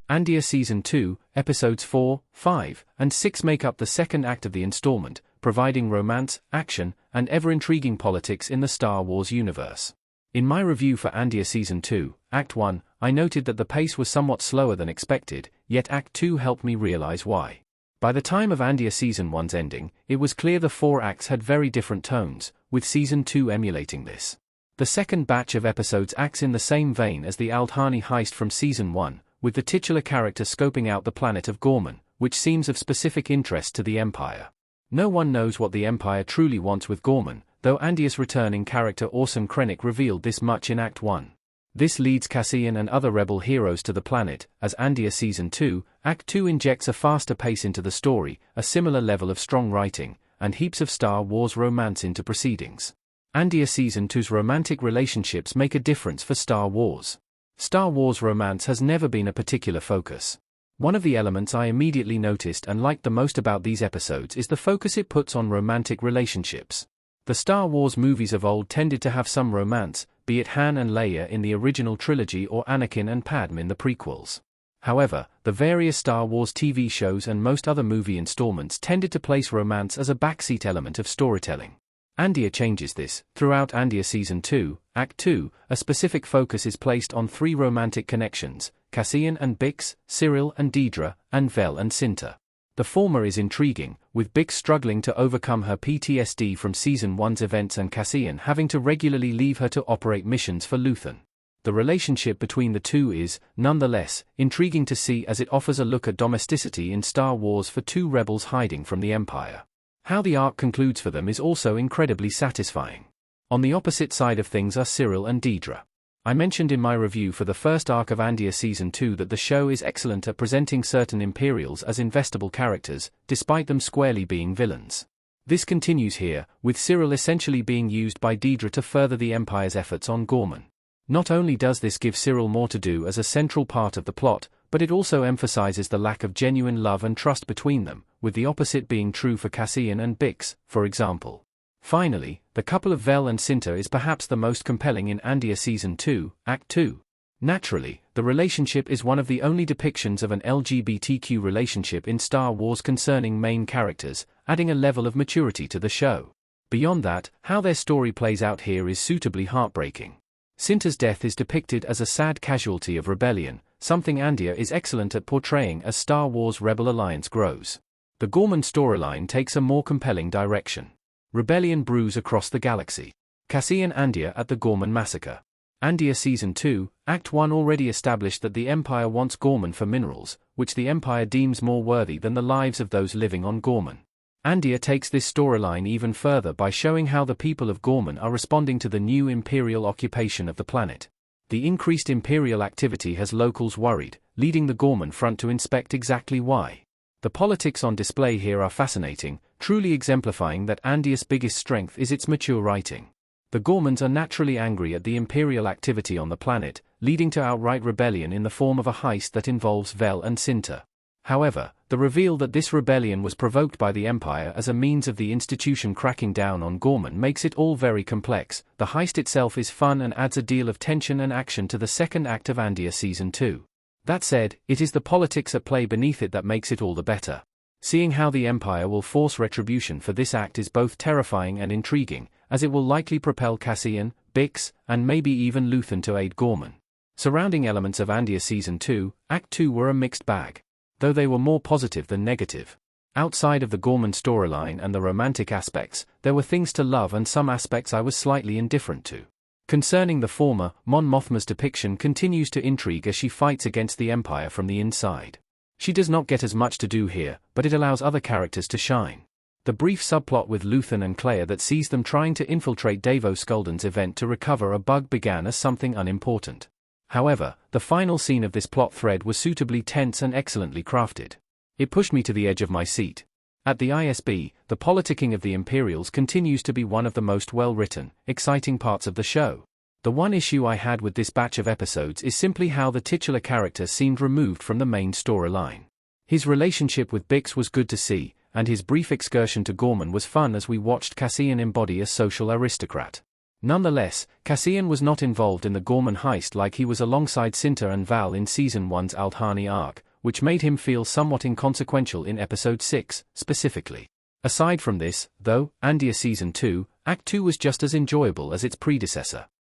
Andor Season 2, Episodes 4, 5, and 6 make up the second act of the installment, providing romance, action, and ever-intriguing politics in the Star Wars universe. In my review for Andor Season 2, Act 1, I noted that the pace was somewhat slower than expected, yet Act 2 helped me realize why. By the time of Andor Season 1's ending, it was clear the 4 acts had very different tones, with Season 2 emulating this. The second batch of episodes acts in the same vein as the Aldhani heist from Season 1, with the titular character scoping out the planet of Gorman, which seems of specific interest to the Empire. No one knows what the Empire truly wants with Gorman, though Andor's returning character Orson Krennic revealed this much in Act 1. This leads Cassian and other rebel heroes to the planet. As Andor Season 2, Act 2 injects a faster pace into the story, a similar level of strong writing, and heaps of Star Wars romance into proceedings. Andor Season 2's romantic relationships make a difference for Star Wars. Star Wars romance has never been a particular focus. One of the elements I immediately noticed and liked the most about these episodes is the focus it puts on romantic relationships. The Star Wars movies of old tended to have some romance, be it Han and Leia in the original trilogy or Anakin and Padme in the prequels. However, the various Star Wars TV shows and most other movie installments tended to place romance as a backseat element of storytelling. Andor changes this. Throughout Andor Season 2, Act 2, a specific focus is placed on 3 romantic connections, Cassian and Bix, Cyril and Dedra, and Vel and Cinta. The former is intriguing, with Bix struggling to overcome her PTSD from Season 1's events and Cassian having to regularly leave her to operate missions for Luthen. The relationship between the two is, nonetheless, intriguing to see as it offers a look at domesticity in Star Wars for 2 rebels hiding from the Empire. How the arc concludes for them is also incredibly satisfying. On the opposite side of things are Cyril and Dedra. I mentioned in my review for the first arc of Andor Season 2 that the show is excellent at presenting certain Imperials as investable characters, despite them squarely being villains. This continues here, with Cyril essentially being used by Dedra to further the Empire's efforts on Gorman. Not only does this give Cyril more to do as a central part of the plot, but it also emphasizes the lack of genuine love and trust between them, with the opposite being true for Cassian and Bix, for example. Finally, the couple of Vel and Cinta is perhaps the most compelling in Andor Season 2, Act 2. Naturally, the relationship is one of the only depictions of an LGBTQ relationship in Star Wars concerning main characters, adding a level of maturity to the show. Beyond that, how their story plays out here is suitably heartbreaking. Cinta's death is depicted as a sad casualty of rebellion, something Andor is excellent at portraying as Star Wars Rebel Alliance grows. The Gorman storyline takes a more compelling direction. Rebellion brews across the galaxy. Cassian Andor at the Gorman Massacre. Andor Season 2, Act 1 already established that the Empire wants Gorman for minerals, which the Empire deems more worthy than the lives of those living on Gorman. Andor takes this storyline even further by showing how the people of Gorman are responding to the new Imperial occupation of the planet. The increased Imperial activity has locals worried, leading the Gorman front to inspect exactly why. The politics on display here are fascinating, truly exemplifying that Andor's biggest strength is its mature writing. The Gormans are naturally angry at the Imperial activity on the planet, leading to outright rebellion in the form of a heist that involves Vel and Cinta. However, the reveal that this rebellion was provoked by the Empire as a means of the institution cracking down on Gorman makes it all very complex. The heist itself is fun and adds a deal of tension and action to the second act of Andor Season 2. That said, it is the politics at play beneath it that makes it all the better. Seeing how the Empire will force retribution for this act is both terrifying and intriguing, as it will likely propel Cassian, Bix, and maybe even Luthen to aid Gorman. Surrounding elements of Andor Season 2, Act 2 were a mixed bag, though they were more positive than negative. Outside of the Gorman storyline and the romantic aspects, there were things to love and some aspects I was slightly indifferent to. Concerning the former, Mon Mothma's depiction continues to intrigue as she fights against the Empire from the inside. She does not get as much to do here, but it allows other characters to shine. The brief subplot with Luthen and Claire that sees them trying to infiltrate Davo Skulden's event to recover a bug began as something unimportant. However, the final scene of this plot thread was suitably tense and excellently crafted. It pushed me to the edge of my seat. At the ISB, the politicking of the Imperials continues to be one of the most well-written, exciting parts of the show. The one issue I had with this batch of episodes is simply how the titular character seemed removed from the main storyline. His relationship with Bix was good to see, and his brief excursion to Gorman was fun as we watched Cassian embody a social aristocrat. Nonetheless, Cassian was not involved in the Gorman heist like he was alongside Cinta and Val in Season 1's Aldhani arc, which made him feel somewhat inconsequential in Episode 6, specifically. Aside from this, though, Andor Season 2, Act 2 was just as enjoyable as its predecessor.